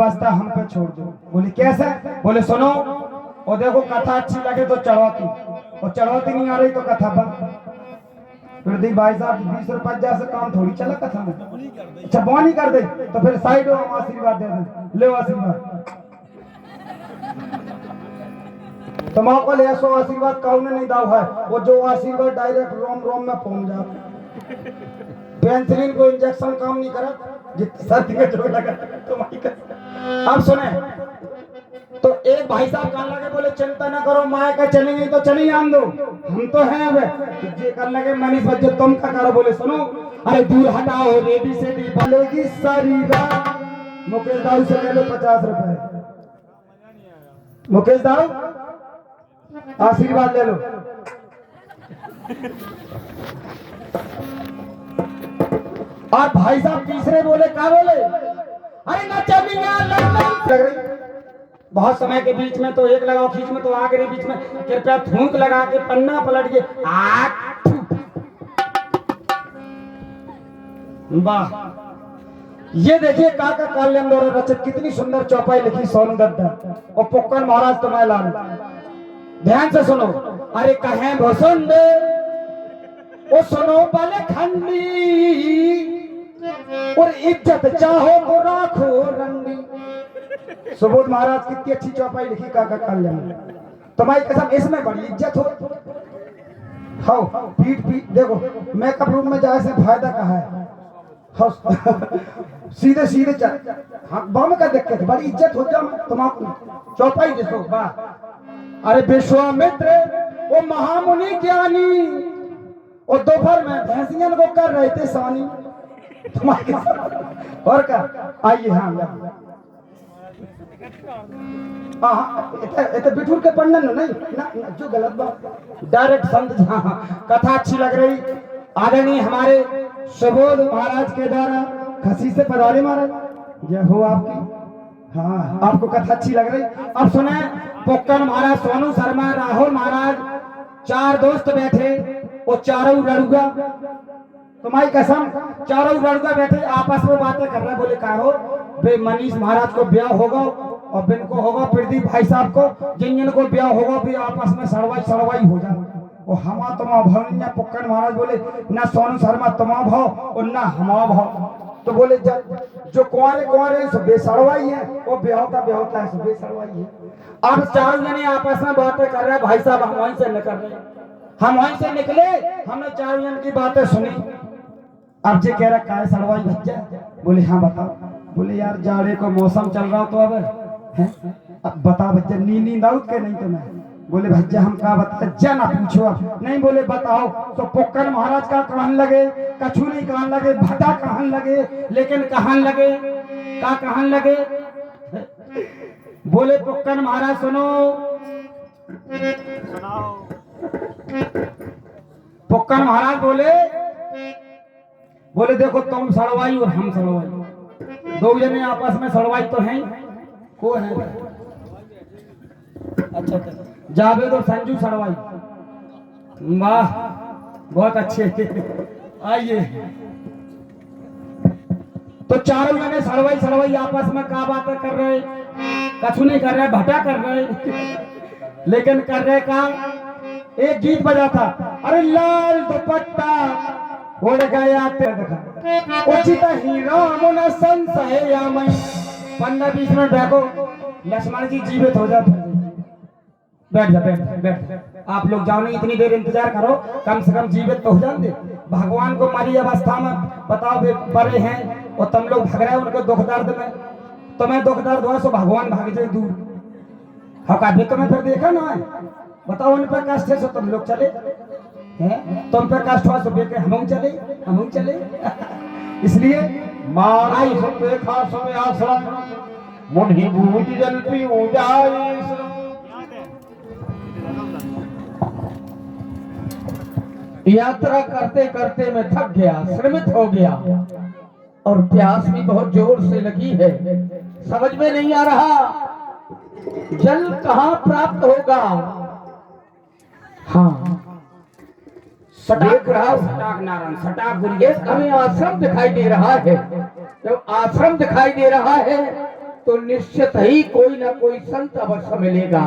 वास्ता हम पे छोड़ दो। बोले कैसे? बोले सुनो और देखो कथा अच्छी लगे तो चढ़ौती, और चढ़ौती नहीं आ रही तो कथा बंद। फिर दी भाई साहब 20 रुपया से काम थोड़ी चला कथा में। अच्छा वो नहीं कर दे तो फिर साइड हो, हम आशीर्वाद दे दे, ले आशीर्वाद। तुम्हारे को ले सो आशीर्वाद कौन नहीं दाव है, वो जो आशीर्वाद डायरेक्ट रोम रोम में पहुंच जाता। पेंसिलिन को इंजेक्शन काम नहीं करा, सर्दी का जो लगा तुम्हारी। अब सुने तो एक भाई साहब कहने लगे, बोले चिंता ना करो माया का चलेंगे तो चली आन दो, हम तो हैं। अब ये कर लगे मनीष बच्चे तुम क्या करो? बोले सुनो अरे दूर हटाओ रेडी से दी बोलेगी सारी रात। मुकेश दाऊ से ले लो 50 रुपए। मुकेश दाऊ आशीर्वाद ले लो। और भाई साहब तीसरे बोले क्या बोले? अरे नचनिया बहुत समय के बीच में तो एक लगाओ खींच में तो आगे बीच में कृपया थूक लगा के पन्ना पलट के वाह। ये देखिए काका कल्याण द्वारा रचित कितनी सुंदर चौपाई लिखी सोनू दत्ता और पोक्कन महाराज तुम्हें लाल। ध्यान से सुनो। अरे कहे भसुंड ओ सुनो बाले खंडी और इज्जत चाहो तो राखो रंडी। सुबोध महाराज कितनी अच्छी चौपाई लिखी काका कल्याण। तुम्हारी कसम इसमें बड़ी इज्जत हो। हाँ पीठ पीठ देखो मेकअप रूम में जाए से फायदा कहा है। सीधे सीधे चल हाँ बम का दिक्कत बड़ी इज्जत हो जाओ तुम्हारा। चौपाई देखो वाह। अरे विश्वामित्र वो महामुनि ज्ञानी और दोपहर में भैंसियन को कर रहे थे सानी तुम्हारे और क्या। आइए हाँ बिठूर के पढ़ना नहीं ना, जो गलत बात डायरेक्ट संत। हाँ कथा अच्छी लग रही। आदरणीय हमारे सुबोध महाराज के द्वारा खसी से पधारे महाराज, जय हो आपकी। हाँ आपको कथा अच्छी लग रही। अब सुने पोक्कन महाराज, सोनू शर्मा, राहुल महाराज, चार दोस्त बैठे और चारों लड़ुआ तुम्हारी कसम चारों लड़ुआ बैठे आपस में बातें कर रहे। बोले कहा हो बे मनीष महाराज को ब्याह होगा और बिन को होगा प्रदीप भाई साहब को, जिन को ब्याह होगा भी आपस में सड़वाई सड़वाई हो जाए। और हमा तुमा भाव पोक्कन महाराज बोले ना सोनू शर्मा तुमा भाव और ना हमा भाव। तो बोले जो कुंवारे कुंवारे सो बेसड़वाई है, वो ब्याहता ब्याहता है सो बेसड़वाई है। अब चारों जने आपस में बातें कर रहे। भाई साहब हम वहीं से निकल रहे, हम वहीं से निकले, हमने चारों जन की बातें सुनी। अब जे कह रहा काय सड़वाई बच्चा? बोले हाँ बताओ। बोले यार जाड़े को मौसम चल रहा तो अब बता बच्चा नींद आउट के नहीं तो मैं। बोले भज्जा हम का बता जा ना पूछो अब नहीं। बोले बताओ। तो पोक्कन महाराज का कहन लगे कछु नहीं कहन लगे, भटा कहन लगे, लेकिन कहन लगे का कहन लगे। बोले पोक्कन महाराज सुनो। पोक्कन महाराज बोले देखो तुम सड़वाई और हम सड़वाई, दो जने आपस में सड़वाई तो हैं। को है? अच्छा जावेद और संजू सड़वाई। वाह बहुत अच्छे। आइए तो चारों जने सड़वाई सड़वाई आपस में क्या बातें कर रहे? कछु नहीं कर रहे, भटा कर रहे। लेकिन कर रहे का एक गीत बजा था। अरे लाल दुपट्टा उड़ गया देखा उचित ही राम न संशय या मैं। 15-20 मिनट बैठो, लक्ष्मण जी जीवित हो जाते। बैठ जा बैठ। आप लोग जाओ नहीं, इतनी देर इंतजार करो, कम से कम जीवित तो हो जाते। भगवान को मरी अवस्था में बताओ बड़े हैं और तुम लोग भाग रहे हो उनके दुख दर्द में। तुम्हें दुख दर्द हो सो भगवान भाग जाए दूर। हाँ कभी तुम्हें फिर देखा ना है? बताओ उन पर कष्ट है सो तुम लोग चले हैं, तुम पर कष्ट हुआ सो बेटे हम चले। इसलिए माराई सब देखा समय आश्रम मुन्ही बूझ जल पी उजाए। यात्रा करते करते मैं थक गया, श्रमित हो गया और प्यास भी बहुत जोर से लगी है। समझ में नहीं आ रहा जल कहाँ प्राप्त होगा। हाँ सटाक नारायण सटाक हमें आश्रम दिखाई दे रहा है। जब आश्रम दिखाई दे रहा है तो निश्चित ही कोई ना कोई संत अवश्य मिलेगा।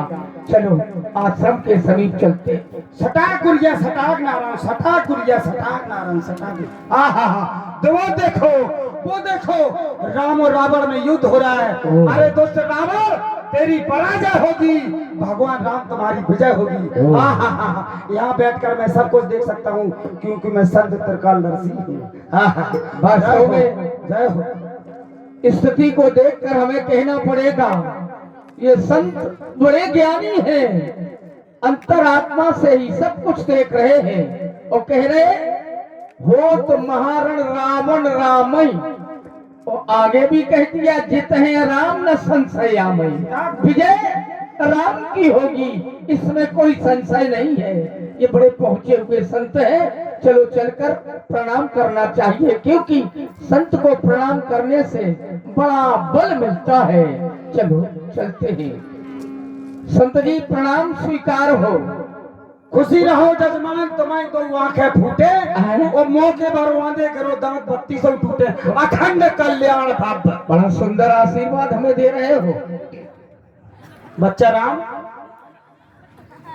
चलो आश्रम के समीप चलते। सटाक गुरिया सटाक नारायण, सटाक गुरिया सटाक नारायण, सटाक। आहा हा, तो वो देखो राम और रावण में युद्ध हो रहा है। अरे दोस्त रावण, तेरी पराजय होगी, भगवान राम तुम्हारी विजय होगी। आहा हा, यहाँ बैठकर मैं सब कुछ देख सकता हूँ, क्योंकि मैं संत त्रिकालदर्शी हूँ। आहा, वास्तव में जय हो। स्थिति को देखकर हमें कहना पड़ेगा, ये संत बड़े ज्ञानी हैं, अंतरात्मा से ही सब कुछ देख रहे हैं और कह रहे हो तो महारण रावण रामई। और आगे भी कह दिया, जित है राम न संशयामई, विजय राम की होगी, इसमें कोई संशय नहीं है। ये बड़े पहुंचे हुए संत हैं, चलो चलकर प्रणाम करना चाहिए, क्योंकि संत को प्रणाम करने से बड़ा बल मिलता है। चलो चलते हैं। संत जी प्रणाम स्वीकार हो। खुशी रहो जजमान, तुम्हारी दो आंखें फूटे और मौके पर वादे करो, दांत बत्ती से टूटे, अखंड कल्याण भाव। बड़ा सुंदर आशीर्वाद हमें दे रहे हो बच्चा राम,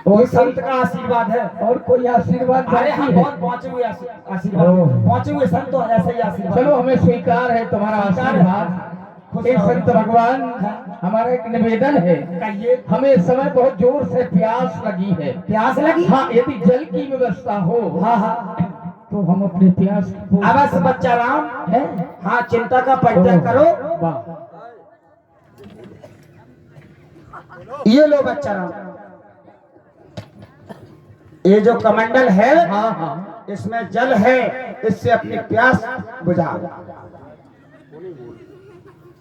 वो संत का आशीर्वाद है। और कोई आशीर्वाद अरे बाकी हम है? बहुत पहुंचे हुए आशीर्वाद, पहुंचे हुए संत तो ऐसे ही आशीर्वाद। चलो हमें स्वीकार है तुम्हारा आशीर्वाद। हे संत भगवान, हमारा एक निवेदन है, कहिए। हमें इस समय बहुत जोर से प्यास लगी है। प्यास लगी? हाँ, यदि जल की व्यवस्था हो हाँ हाँ, तो हम अपने प्यास को अवश्य बच्चा राम है। हाँ, चिंता का परित्याग करो। वाह, ये लो बच्चा राम, ये जो कमंडल है, हाँ हाँ, इसमें जल है, इससे अपनी प्यास बुझाओ।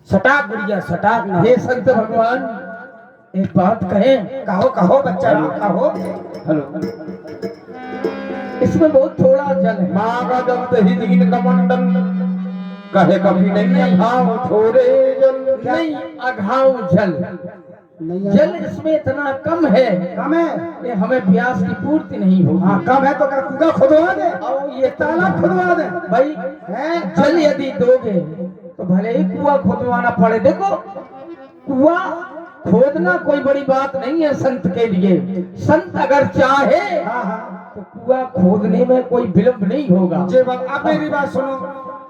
सटाक गुड़िया सटाक ना। हे संत भगवान, एक बात कहें? कहो कहो बच्चा राम, कहो। हेलो, इसमें बहुत थोड़ा जल है। माँ का जब ही दीन कमंडल कहे कभी नहीं अघाव थोड़े जल। नहीं, अघाव जल जल इसमें इतना कम है, कम है, कि हमें प्यास की पूर्ति नहीं होगी। हाँ कम है तो क्या कुआं खुदवा दे और ये तालाब खुदवा दे भाई, है। जल यदि दोगे तो भले ही कुआं खोदवाना पड़े। देखो, कुआं खोदना कोई बड़ी बात नहीं है संत के लिए। संत अगर चाहे हाँ हाँ, तो कुआं खोदने में कोई विलंब नहीं होगा। जी बात। अब मेरी बात सुनो,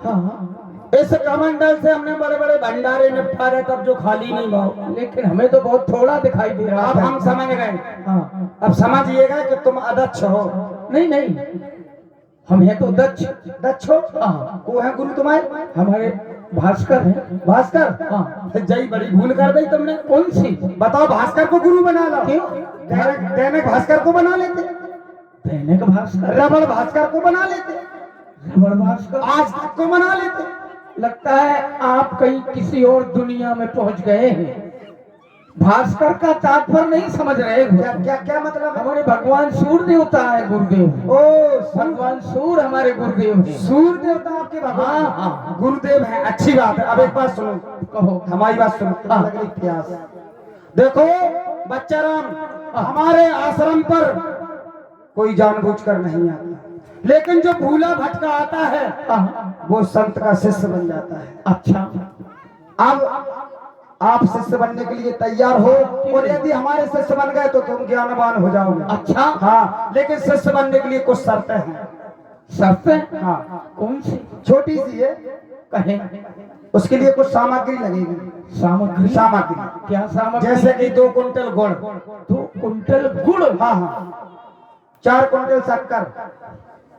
हाँ, इस कमंडल से हमने बड़े बड़े भंडारे निपटा रहे, तब जो खाली नहीं भाव, लेकिन हमें तो बहुत थोड़ा दिखाई दे रहा अब था। हम समझ गए। हाँ, अब समझिएगा कि तुम अदक्ष हो। नहीं नहीं, हम हैं तो दक्ष। दक्ष हो? हाँ, को है गुरु तुम्हारे? हमारे भास्कर है। भास्कर? हाँ, जय बड़ी भूल कर दी तुमने। कौन सी? बताओ, भास्कर को गुरु बना लो। क्यों? दैनिक भास्कर को बना लेते, दैनिक भास्कर, रबड़ भास्कर को बना लेते, रबड़ भास्कर, आज तक को बना लेते। लगता है आप कहीं किसी और दुनिया में पहुंच गए हैं। भास्कर का तात्पर्य नहीं समझ रहे हो। क्या क्या क्या मतलब है? हमारे भगवान सूर्य देवता है, गुरुदेव। ओ, भगवान सूर्य हमारे गुरुदेव हैं। सूर्य देवता आपके भगवान? हाँ, हाँ। गुरुदेव है, अच्छी बात है। अब एक बात सुनो, कहो। हमारी बात सुनो, तुम्हें लग रही प्यास। देखो बच्चा राम, हमारे आश्रम पर कोई जानबूझकर नहीं आता, लेकिन जो भूला भटका आता है वो संत का शिष्य बन जाता है। अच्छा, अब आप शिष्य बनने के लिए तैयार हो, और यदि हमारे शिष्य बन गए तो तुम ज्ञानवान हो जाओगे। अच्छा, हाँ, लेकिन शिष्य बनने के लिए कुछ शर्तें हैं। शर्तें? हाँ, कौन सी? छोटी सी है, कहें? उसके लिए कुछ सामग्री लगेगी। सामग्री? सामग्री क्या सामग्री? जैसे कि 2 कुंटल गुड़। 2 कुंटल गुड़? हाँ हाँ, 4 कुंटल शक्कर।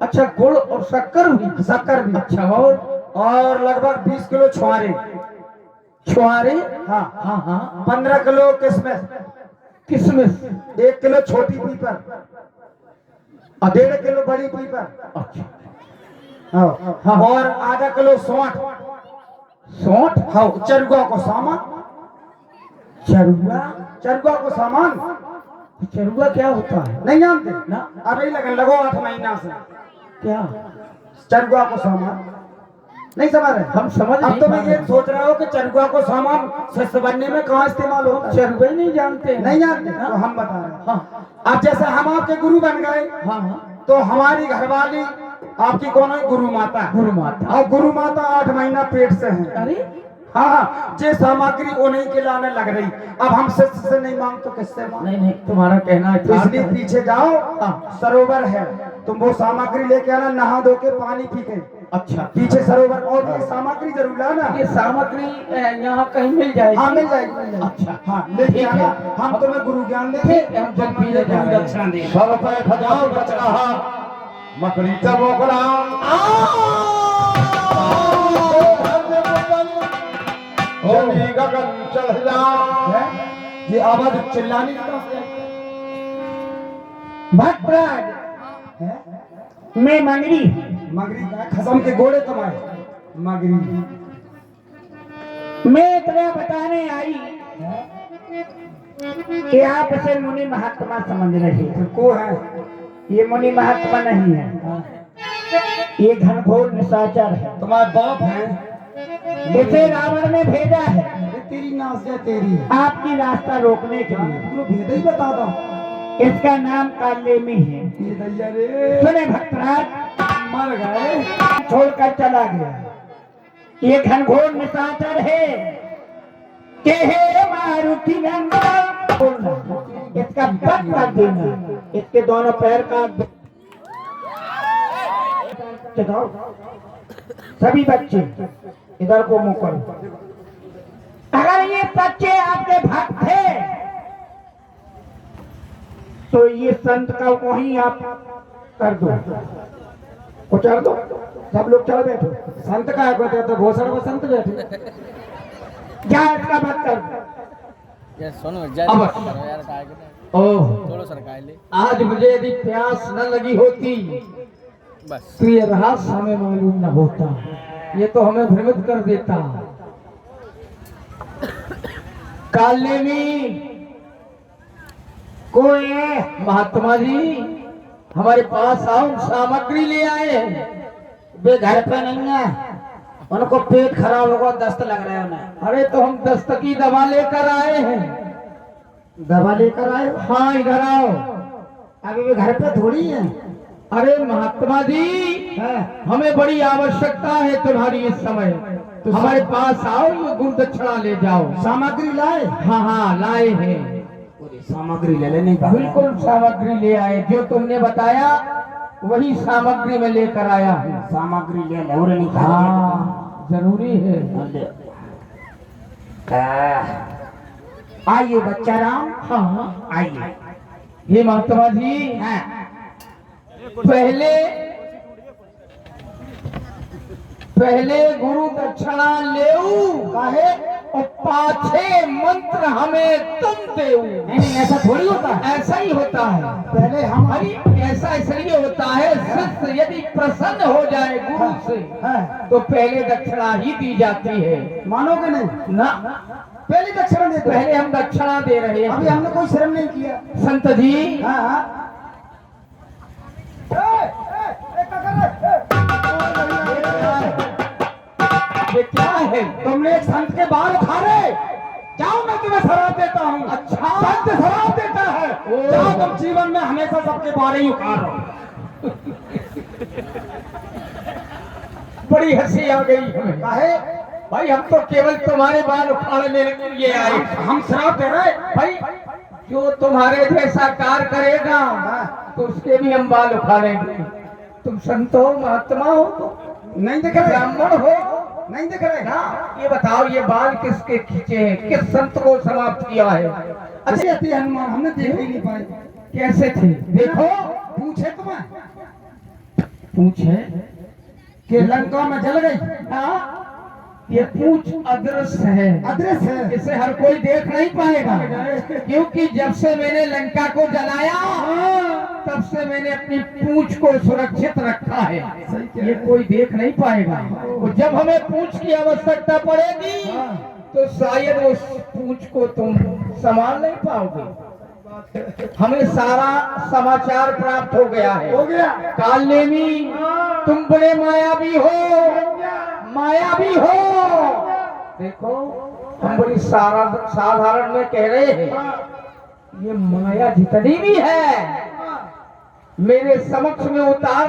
अच्छा, गुड़ और शक्कर भी? शक्कर भी। अच्छा, और लगभग 20 किलो छुआरे। छुआरे? हाँ हाँ हाँ। 15 किलो किशमिश। किशमिश? 1 किलो छोटी पीपर, 1.5 किलो बड़ी पीपर। अच्छा, हाँ, और आधा किलो सौंठ। सौंठ? हाँ, चरुआ को सामान। चरुआ? चरुआ को सामान चरुआ क्या होता है? नहीं जानते ना। अभी लगन लगो 8 महीना से। क्या? चरुआ को सामान नहीं समझ रहे? हम समझ अब नहीं तो पा मैं रहे। ये सोच रहा हूँ कि चरुआ को सामान शिष्य बनने में कहाँ इस्तेमाल होता है। चरुआ ही नहीं जानते हैं। नहीं जानते तो हम बता रहे हैं। हाँ अब जैसे हम आपके गुरु बन गए, हाँ हाँ। तो हमारी घरवाली आपकी कौन है? गुरु माता। गुरु माता। और गुरु माता 8 महीना पेट से है। अरे हाँ हाँ, जे सामग्री उन्हीं के लाने लग रही। अब हम शिष्य से नहीं मांग तो किससे मांग? नहीं नहीं, तुम्हारा कहना है तो इसलिए पीछे जाओ, सरोवर है, तुम वो सामग्री लेके आना, नहा धो के पानी पी के। अच्छा, पीछे सरोवर, और ये सामग्री जरूर लाना। ये सामग्री यहाँ कहीं मिल जाएगी? हाँ मिल जाएगी, मिल जाएगी। अच्छा हाँ लेके ठीक आना, है। हम तुम्हें गुरु ज्ञान देंगे, ठीक है, हम जब पीने जा रहे हैं। दक्षिणा देंगे। सब पे खजाओ बच रहा मकड़ी मोकला होली गगन चढ़ जा। ये आवाज चिल्लाने की तरफ से भट्टराज है। मैं मंगरी, मगरी का खसम के घोड़े तुम्हारे मगरी। मैं तुम्हें बताने आई कि आप इसे मुनि महात्मा समझ रहे फिर को है? ये मुनि महात्मा नहीं है, ये घनघोर निशाचर है। तुम्हारे बाप है? इसे रावण ने भेजा है अरे तेरी नाश है तेरी। आपकी रास्ता रोकने के लिए। पूरा भेद ही बता दो। इसका नाम कालेमी है। ये दैया रे, सुने भक्तराज, मर गए। छोड़कर चला गया। ये घनघोर निशाचर है के हे मारुति नंदन बोलना, इसका पट कर देना, इसके दोनों पैर का चढ़ाओ। सभी बच्चे इधर को मुंह करो। अगर ये बच्चे आपके भक्त थे तो ये संत का वहीं आप कर दो, उतार दो। सब लोग चल बैठो। संत का है कहते तो घोषण में संत बैठे। क्या इसका बात कर दो। ये सुनो जय अब- करो यार काय के ओह, थोड़ा सरकाई ले आज मुझे यदि प्यास न लगी होती बस। तो ये रहस्य हमें मालूम न होता, ये तो हमें भ्रमित कर देता। कालेमी कोई महात्मा जी हमारे पास आओ, सामग्री ले आए। वे घर पे नहीं है, उनको पेट खराब होगा, दस्त लग रहा है उन्हें। अरे तो हम दस्त की दवा लेकर आए हैं। दवा लेकर आए? हाँ इधर आओ। अभी वे घर पे थोड़ी है। अरे महात्मा जी, हमें बड़ी आवश्यकता है तुम्हारी इस समय, तो हमारे पास आओ, ये गुरु दक्षिणा ले जाओ। सामग्री लाए? हाँ हाँ लाए हैं, सामग्री ले ले। नहीं बिल्कुल सामग्री ले आए, जो तुमने बताया वही सामग्री में लेकर आया हूँ। सामग्री ले ले, और नहीं हाँ जरूरी है। आइए बच्चा राम, हाँ आइए। ये महात्मा जी, पहले गुरु दक्षिणा लेऊ काहे, और पाछे मंत्र हमें तुम देऊ। नहीं ऐसा थोड़ी होता है। ऐसा ही होता है। पहले हम अरे ऐसा इसलिए होता है, शिष्य यदि प्रसन्न हो जाए गुरु से है, तो पहले दक्षिणा ही दी जाती है मानोगे नहीं? ना। पहले दक्षिणा देते हैं। पहले हम दक्षिणा दे रहे हैं। अभी हमने कोई शर्म नहीं किया। संत जी, हाँ हाँ। ये क्या है? तुमने एक संत के बाल उखाड़े। जाओ, मैं तुम्हें शराब देता हूँ। अच्छा। संत शराब देता है। ओ। जाओ, तुम जीवन में हमेशा सबके बारे ही उखाड़ो। बड़ी हंसी आ गई हमें। काहे? भाई हम तो केवल तुम्हारे बाल उखाड़ने के लिए आए। हम शराब दे रहे? भाई जो तुम्हारे जैसा कार्य करेगा तो उसके भी हम बाल उखाड़ेंगे। तुम संत हो, महात्मा हो, नहीं दिख रहे? ब्राह्मण हो नहीं दिख रहे? ना। ये बताओ, ये बाल किसके खींचे हैं, किस संत को समाप्त किया है? अच्छी आती है हनुमान, हमने देख ही नहीं पाए। कैसे थे? देखो, पूछे तुम्हें पूछे कि लंका में जल गई? हाँ, ये पूछ अदृश्य है, अदृश्य है। इसे हर कोई देख नहीं पाएगा, क्योंकि जब से मैंने लंका को जलाया तब से मैंने अपनी पूंछ को सुरक्षित रखा है, ये कोई देख नहीं पाएगा। और जब हमें पूंछ की आवश्यकता पड़ेगी तो शायद उस पूंछ को तुम संभाल नहीं पाओगे। हमें सारा समाचार प्राप्त हो गया है। हो गया। कालनेमी, तुम बड़े मायावी हो, मायावी हो। देखो, हम बड़ी साधारण में कह रहे हैं, ये माया जितनी भी है मेरे समक्ष में उतार